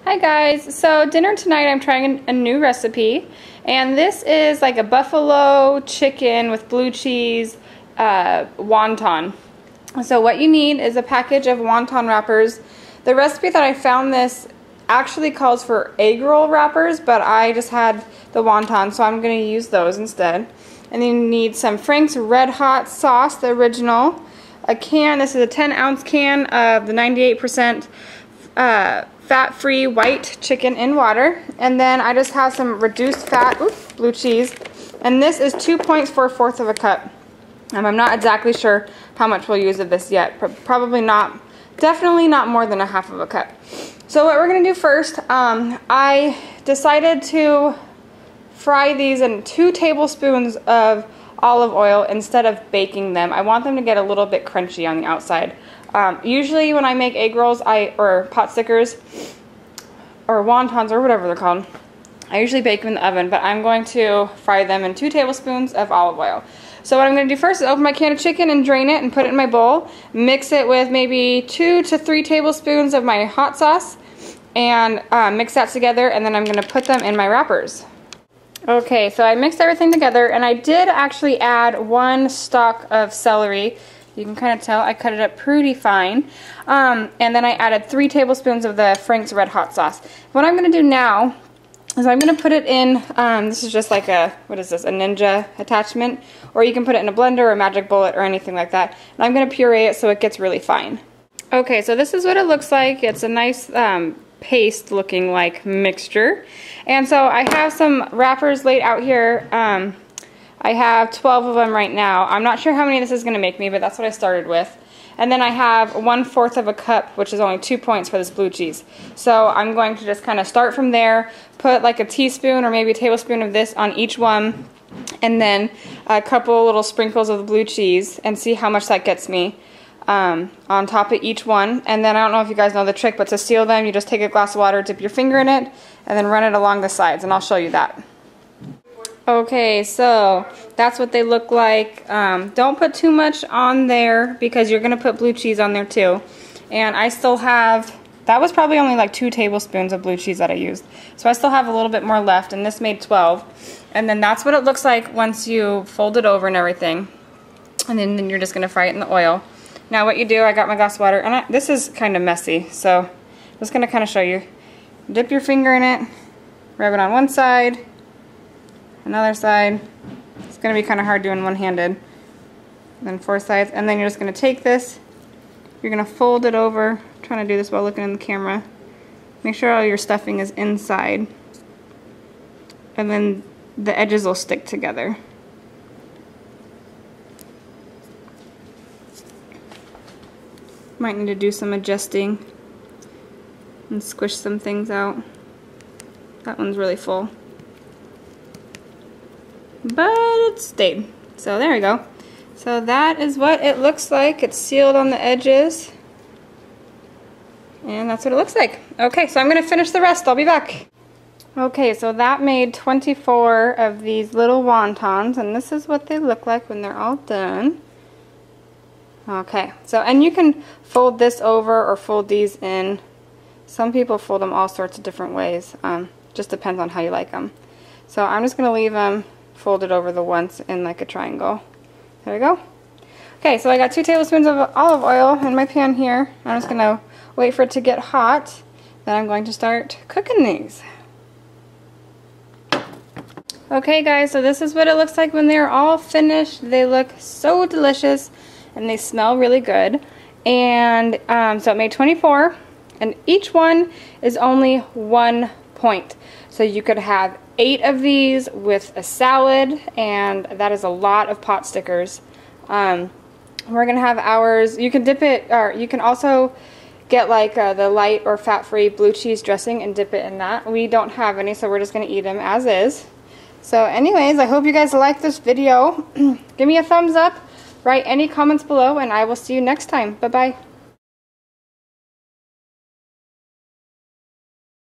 Hi guys, so dinner tonight I'm trying a new recipe, and this is like a buffalo chicken with blue cheese wonton. So what you need is a package of wonton wrappers. The recipe that I found this actually calls for egg roll wrappers, but I just had the wonton, so I'm going to use those instead. And then you need some Frank's Red Hot sauce, the original. A can, this is a 10-ounce can of the 98% fat-free white chicken in water. And then I just have some reduced fat blue cheese. And this is 2 points for 1/4 of a cup. I'm not exactly sure how much we'll use of this yet. Probably not, definitely not more than 1/2 of a cup. So what we're going to do first, I decided to fry these in 2 tablespoons of olive oil instead of baking them. I want them to get a little bit crunchy on the outside. Usually when I make egg rolls or pot stickers or wontons or whatever they're called, I usually bake them in the oven, but I'm going to fry them in 2 tablespoons of olive oil. So what I'm going to do first is open my can of chicken and drain it and put it in my bowl. Mix it with maybe 2 to 3 tablespoons of my hot sauce and mix that together, and then I'm going to put them in my wrappers. Okay, so I mixed everything together, and I did actually add 1 stalk of celery. You can kind of tell I cut it up pretty fine. And then I added 3 tablespoons of the Frank's Red Hot sauce. What I'm going to do now is I'm going to put it in, this is just like a, what is this, a Ninja attachment, or you can put it in a blender or a Magic Bullet or anything like that. And I'm going to puree it so it gets really fine. Okay, so this is what it looks like. It's a nice paste looking like mixture. And so I have some wrappers laid out here. I have 12 of them right now. I'm not sure how many this is going to make me, but that's what I started with. And then I have 1/4 of a cup, which is only 2 points for this blue cheese. So I'm going to just kind of start from there, put like a teaspoon or maybe a tablespoon of this on each one, and then a couple little sprinkles of the blue cheese, and see how much that gets me on top of each one. And then I don't know if you guys know the trick, but to seal them, you just take a glass of water, dip your finger in it, and then run it along the sides, and I'll show you that. Okay, so that's what they look like. Don't put too much on there because you're going to put blue cheese on there too. And I still have, that was probably only like 2 tablespoons of blue cheese that I used. So I still have a little bit more left, and this made 12. And then that's what it looks like once you fold it over and everything. And then you're just going to fry it in the oil. Now what you do, I got my glass of water, and this is kind of messy, so I'm just going to kind of show you. Dip your finger in it, rub it on one side, another side. It's going to be kind of hard doing one-handed. Then 4 sides, and then you're just going to take this, you're going to fold it over. I'm trying to do this while looking in the camera. Make sure all your stuffing is inside, and then the edges will stick together. Might need to do some adjusting and squish some things out. That one's really full, but it stayed. So there we go. So that is what it looks like. It's sealed on the edges, and that's what it looks like. Okay, so I'm going to finish the rest. I'll be back. Okay, so that made 24 of these little wontons, and this is what they look like when they're all done. Okay, so, and you can fold this over or fold these in. Some people fold them all sorts of different ways. Just depends on how you like them. So I'm just going to leave them folded over the once in like a triangle. There we go. Okay, so I got 2 tablespoons of olive oil in my pan here. I'm just going to wait for it to get hot. Then I'm going to start cooking these. Okay guys, so this is what it looks like when they're all finished. They look so delicious, and they smell really good. And so it made 24, and each one is only 1 point. So you could have 8 of these with a salad, and that is a lot of pot stickers. We're gonna have ours, you can dip it, or you can also get like the light or fat-free blue cheese dressing and dip it in that. We don't have any, so we're just gonna eat them as is. So anyways, I hope you guys liked this video. Give me a thumbs up. Write any comments below, and I will see you next time. Bye-bye.